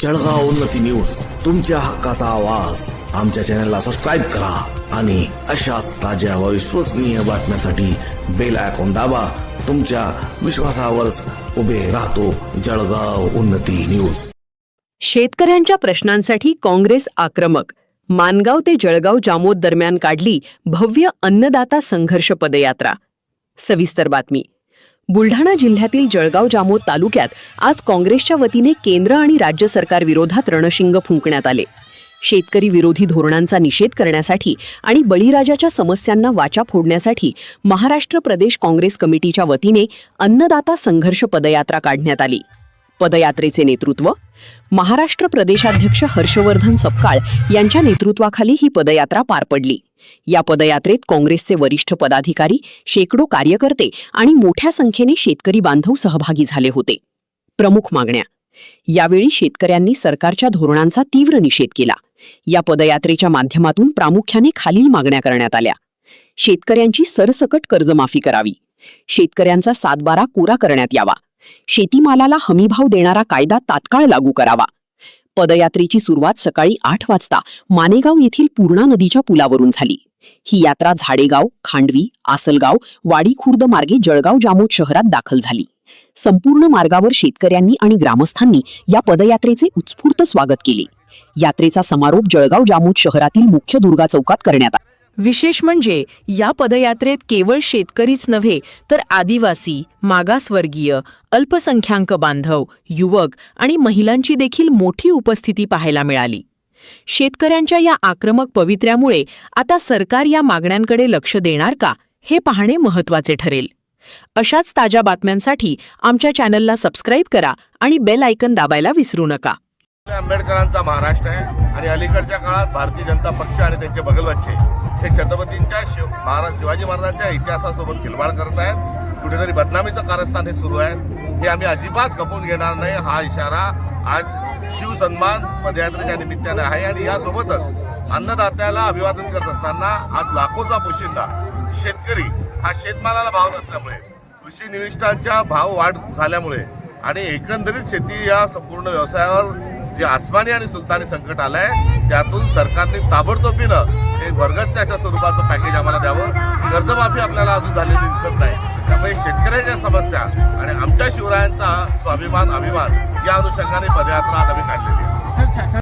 जळगाव उन्नती न्यूज, तुमच्या हक्काचा आवाज. आमच्या चॅनलला सबस्क्राईब करा आणि अशाच ताज्या व विश्वसनीय बातम्यांसाठी बेल आयकॉन दाबा. तुमच्या विश्वासावरच उभे राहतो जळगाव उन्नती न्यूज. शेतकऱ्यांच्या प्रश्नांसाठी काँग्रेस आक्रमक. मानगाव ते जळगाव जामोद दरम्यान काढली भव्य अन्नदाता संघर्ष पदयात्रा. सविस्तर बातमी. बुलढाणा जिल्ह्यातील जळगाव जामोद तालुक्यात आज काँग्रेसच्या वतीने केंद्र आणि राज्य सरकार विरोधात रणशिंग फुंकण्यात आले. शेतकरी विरोधी धोरणांचा निषेध करण्यासाठी आणि बळीराजाच्या समस्यांना वाचा फोडण्यासाठी महाराष्ट्र प्रदेश काँग्रेस कमिटीच्या वतीने अन्नदाता संघर्ष पदयात्रा काढण्यात आली. पदयात्रेचे नेतृत्व महाराष्ट्र प्रदेशाध्यक्ष हर्षवर्धन सपकाळ यांच्या नेतृत्वाखाली ही पदयात्रा पार पडली. या पदयात्रेत काँग्रेसचे वरिष्ठ पदाधिकारी, शेकडो कार्यकर्ते आणि मोठ्या संख्येने शेतकरी बांधव सहभागी झाले होते. प्रमुख मागण्या. यावेळी शेतकऱ्यांनी सरकारच्या धोरणांचा तीव्र निषेध केला. या पदयात्रेच्या माध्यमातून प्रामुख्याने खालील मागण्या करण्यात आल्या. शेतकऱ्यांची सरसकट कर्जमाफी करावी. शेतकऱ्यांचा 7/12 कोरा करण्यात यावा. शेतीमालाला हमीभाव देणारा कायदा तात्काळ लागू करावा. पदयात्रेची सुरुवात सकाळी 8 वाजता मानेगाव येथील पूर्णा नदीच्या पुलावरून झाली. ही यात्रा झाडेगाव, खांडवी, आसलगाव, वाडी खुर्द मार्गे जळगाव जामोद शहरात दाखल झाली. संपूर्ण मार्गावर शेतकऱ्यांनी आणि ग्रामस्थांनी या पदयात्रेचे उत्स्फूर्त स्वागत केले. यात्रेचा समारोप जळगाव जामोद शहरातील मुख्य दुर्गा चौकात करण्यात आला. विशेष म्हणजे या पदयात्रेत केवळ शेतकरीच नव्हे तर आदिवासी, मागासवर्गीय, अल्पसंख्याक बांधव, युवक आणि महिलांची देखील मोठी उपस्थिती पाहायला मिळाली. शेतकऱ्यांच्या या आक्रमक पवित्र्यामुळे आता सरकार या मागण्यांकडे लक्ष देणार का हे पाहणे महत्त्वाचे ठरेल. अशाच ताज्या बातम्यांसाठी आमच्या चॅनलला सबस्क्राईब करा आणि बेल आयकन दाबायला विसरू नका. आंबेडकरांचा महाराष्ट्र आहे आणि अलीकडच्या काळात भारतीय जनता पक्ष आणि त्यांचे बगलबच्चे हे छत्रपतींच्या शिवाजी महाराजांच्या इतिहासासोबत खिलवाड करत आहेत. कुठेतरी बदनामीचं कारस्थान हे सुरू आहे. हे आम्ही अजिबात खपवून घेणार नाही. हा इशारा आज शिवसन्मान पदयात्रेच्या निमित्ताने आहे आणि यासोबतच अन्नदात्याला अभिवादन करत असताना आज लाखोचा पोशिंदा शेतकरी हा शेतमालाला भाव नसल्यामुळे, कृषी निविष्ठांच्या भाव वाढ झाल्यामुळे आणि एकंदरीत शेती या संपूर्ण व्यवसायावर जे आसमानी आणि सुलतानी संकट आलंय, त्यातून सरकारने ताबडतोबीनं हे वर्गतच्या अशा स्वरूपाचं पॅकेज आम्हाला द्यावं. कर्जमाफी आपल्याला अजून झालेली दिसत नाही. त्यामुळे शेतकऱ्यांच्या समस्या आणि आमच्या शिवरायांचा स्वाभिमान, अभिमान या अनुषंगाने पदयात्रा आम्ही काढलेली आहे.